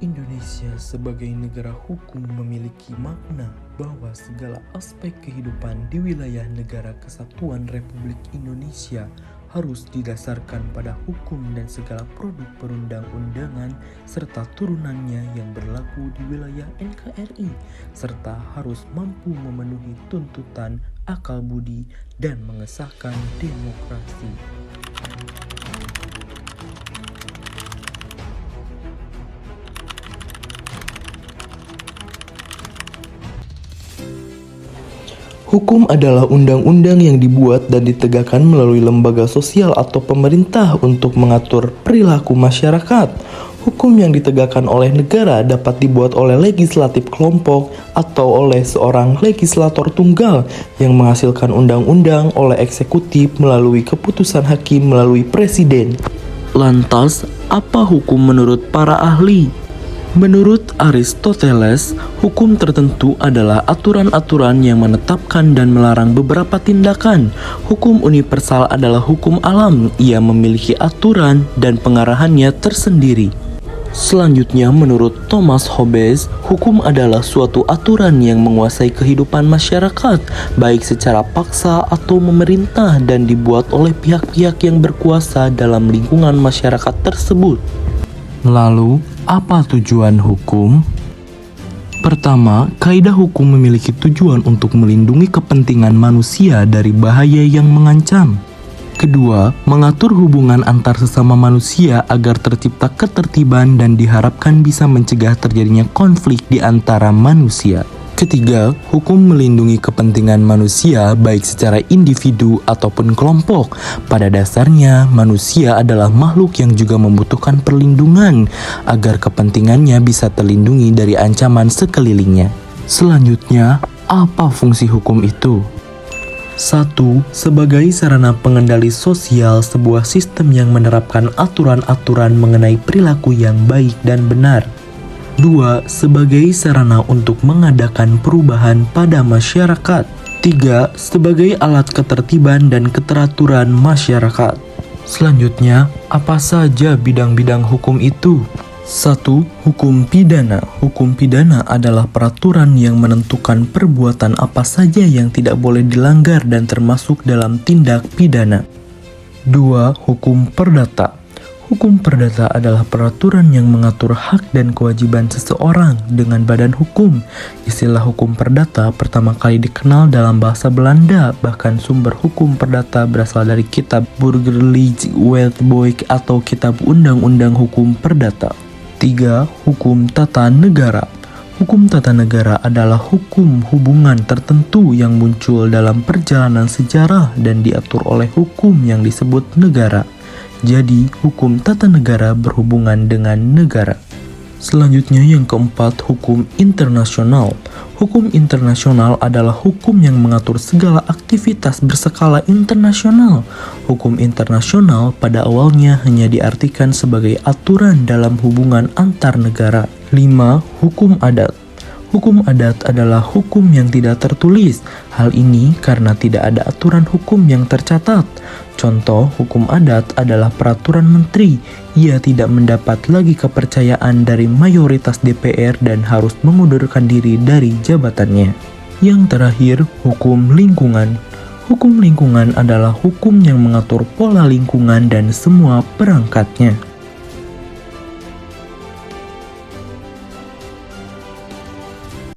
Indonesia sebagai negara hukum memiliki makna bahwa segala aspek kehidupan di wilayah negara kesatuan Republik Indonesia harus didasarkan pada hukum dan segala produk perundang-undangan serta turunannya yang berlaku di wilayah NKRI, serta harus mampu memenuhi tuntutan akal budi dan mengesahkan demokrasi. Hukum adalah undang-undang yang dibuat dan ditegakkan melalui lembaga sosial atau pemerintah untuk mengatur perilaku masyarakat. Hukum yang ditegakkan oleh negara dapat dibuat oleh legislatif kelompok atau oleh seorang legislator tunggal yang menghasilkan undang-undang oleh eksekutif melalui keputusan hakim melalui presiden. Lantas, apa hukum menurut para ahli? Menurut Aristoteles, hukum tertentu adalah aturan-aturan yang menetapkan dan melarang beberapa tindakan. Hukum universal adalah hukum alam, ia memiliki aturan dan pengarahannya tersendiri. Selanjutnya, menurut Thomas Hobbes, hukum adalah suatu aturan yang menguasai kehidupan masyarakat, baik secara paksa atau memerintah dan dibuat oleh pihak-pihak yang berkuasa dalam lingkungan masyarakat tersebut. Lalu, apa tujuan hukum? Pertama, kaidah hukum memiliki tujuan untuk melindungi kepentingan manusia dari bahaya yang mengancam. Kedua, mengatur hubungan antar sesama manusia agar tercipta ketertiban dan diharapkan bisa mencegah terjadinya konflik di antara manusia. Ketiga, hukum melindungi kepentingan manusia baik secara individu ataupun kelompok. Pada dasarnya, manusia adalah makhluk yang juga membutuhkan perlindungan agar kepentingannya bisa terlindungi dari ancaman sekelilingnya. Selanjutnya, apa fungsi hukum itu? 1. Sebagai sarana pengendali sosial sebuah sistem yang menerapkan aturan-aturan mengenai perilaku yang baik dan benar. 2. Sebagai sarana untuk mengadakan perubahan pada masyarakat. 3. Sebagai alat ketertiban dan keteraturan masyarakat. Selanjutnya, apa saja bidang-bidang hukum itu? 1. Hukum pidana. Hukum pidana adalah peraturan yang menentukan perbuatan apa saja yang tidak boleh dilanggar dan termasuk dalam tindak pidana. 2. Hukum perdata. Hukum perdata adalah peraturan yang mengatur hak dan kewajiban seseorang dengan badan hukum. Istilah hukum perdata pertama kali dikenal dalam bahasa Belanda, bahkan sumber hukum perdata berasal dari kitab Burgerlijk Wetboek atau kitab undang-undang hukum perdata. 3. Hukum tata negara. Hukum tata negara adalah hukum hubungan tertentu yang muncul dalam perjalanan sejarah dan diatur oleh hukum yang disebut negara. Jadi, hukum tata negara berhubungan dengan negara. Selanjutnya yang keempat, hukum internasional. Hukum internasional adalah hukum yang mengatur segala aktivitas berskala internasional. Hukum internasional pada awalnya hanya diartikan sebagai aturan dalam hubungan antar negara. 5. Hukum adat. Hukum adat adalah hukum yang tidak tertulis. Hal ini karena tidak ada aturan hukum yang tercatat. Contoh, hukum adat adalah peraturan menteri. Ia tidak mendapat lagi kepercayaan dari mayoritas DPR dan harus mengundurkan diri dari jabatannya. Yang terakhir, hukum lingkungan. Hukum lingkungan adalah hukum yang mengatur pola lingkungan dan semua perangkatnya.